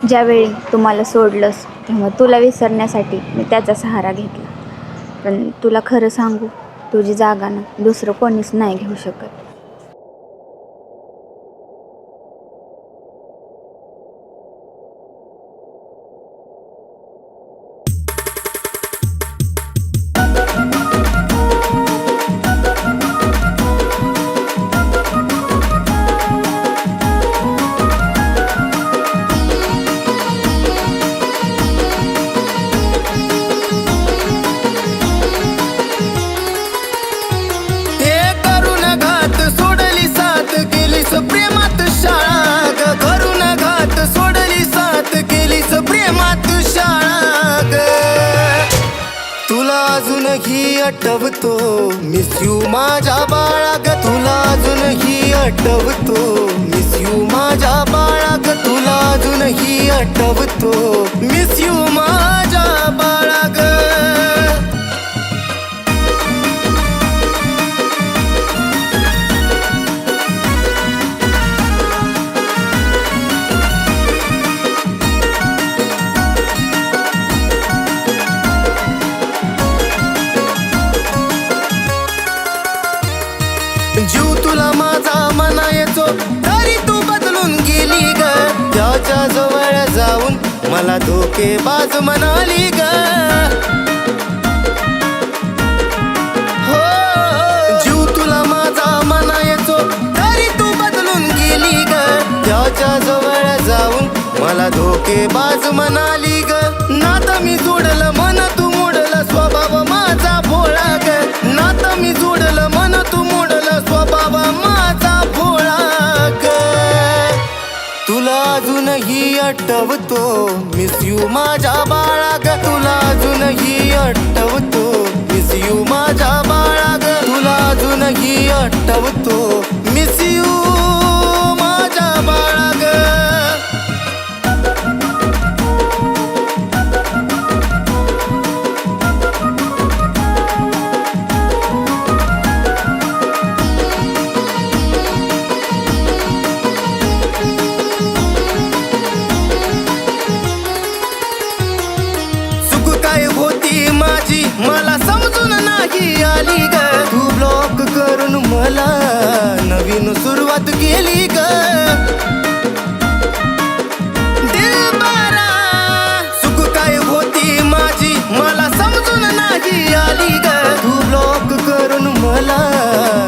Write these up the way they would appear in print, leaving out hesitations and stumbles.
ज्यावेळी तू मला सोडलंस तेव्हा तुला विसरण्यासाठी मी त्याचा सहारा घेतला. पण तुला खरं सांगू, तुझी जागा ना दुसरं कोणीच नाही घेऊ शकत. प्रेमात शाळा ग, करून घात सोडली साथ केलीस प्रेमात शाळा ग. तुला अजूनही आठवतो मिस यू माझ्या बाळा ग, तुला अजूनही आठवतो मिस यू माझ्या बाळा ग, तुला अजूनही आठवतो मिस यू माझ्या बाळा ग. जीव तुला माझा म्हणायचो तरी तू बदलून गेली ग, त्याच्या जवळ जाऊन मला धोकेबाज म्हणाली ग. हो, जीव तुला माझा म्हणायचो तरी तू बदलून गेली ग, त्याच्या जवळ जाऊन मला धोकेबाज म्हणाली ग. नातं मी जोडलं मन तू मोडलं स्वभाव माझा भोळा ग, नातं मी जोडलं मन तू मोडलं स्वभाव माझा भोळा ग. तुला अजूनही आठवतो मिस यू माझ्या बाळा ग, तुला अजूनही आठवतो मिस यू माझ्या बाळा ग, तुला अजूनही आठवतो मिस यू माझ्या बाळा ग. माझी मला समजून नाही आली ग, तू ब्लॉक करून मला नवीन सुरुवात केली ग. दिलबरा चूक काय होती माझी मला समजून नाही आली ग, तू ब्लॉक करून मला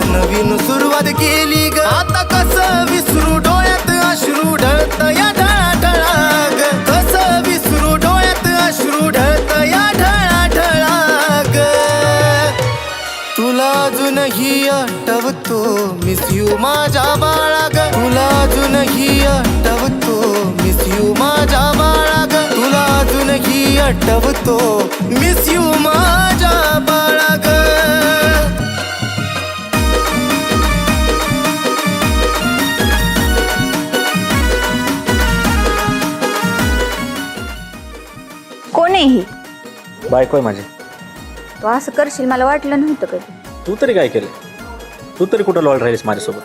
नवीन सुरुवात केली ग. आता कसं विसरू डोळ्यात अश्रू ढळत या ढळा ग, कसं विसरू डोळ्यात अश्रू ढळत या ढळा. तुला अजूनही आठवतो मिस यू माझ्या बाळा ग, तुला अजूनही आठवतो मिस यू माझ्या बाळा ग, तुला अजूनही आठवतो मिस यू माझ्या बाळा ग. कोण आहे ही? बायको आहे माझी. तू असं करशील मला वाटलं नव्हतं कधी. तू तरी काय केलं? तू तरी कुठं लॉयल राहिलीस माझ्यासोबत?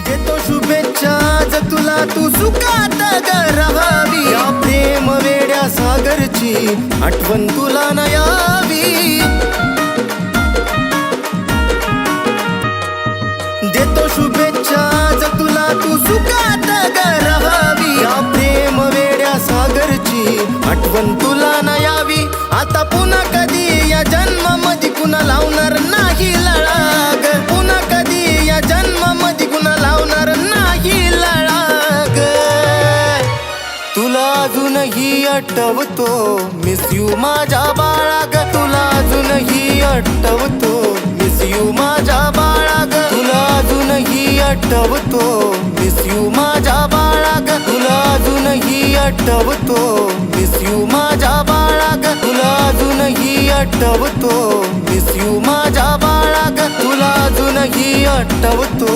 देतो शुभेच्छा आज तुला, तू सुखात ग राहावी, या प्रेम वेड्या सागरची आठवण तुला न यावी. देतो शुभेच्छा आज तुला, तू सुखात ग राहावी, या प्रेम वेड्या सागरची आठवण तुला न यावी. आता पुन्हा कधी या जन्मामध्ये कुणा लावणार नाही लळाग, पुन्हा कधी या जन्मामध्ये कुणा लावणार नाही लळाग. तुला अजूनही आठवतो मिस यू माझ्या बाळा ग, तुला अजूनही आठवतो मिस यू माझ्या बाळा ग, तुला अजूनही आठवतो मिस यू माझ्या बाळा ग, तुला अजूनही आठवतो मिस यू माझ्या बाळा ग, तुला अजूनही आठवतो मिस यू माझ्या बाळा ग, तुला अजूनही आठवतो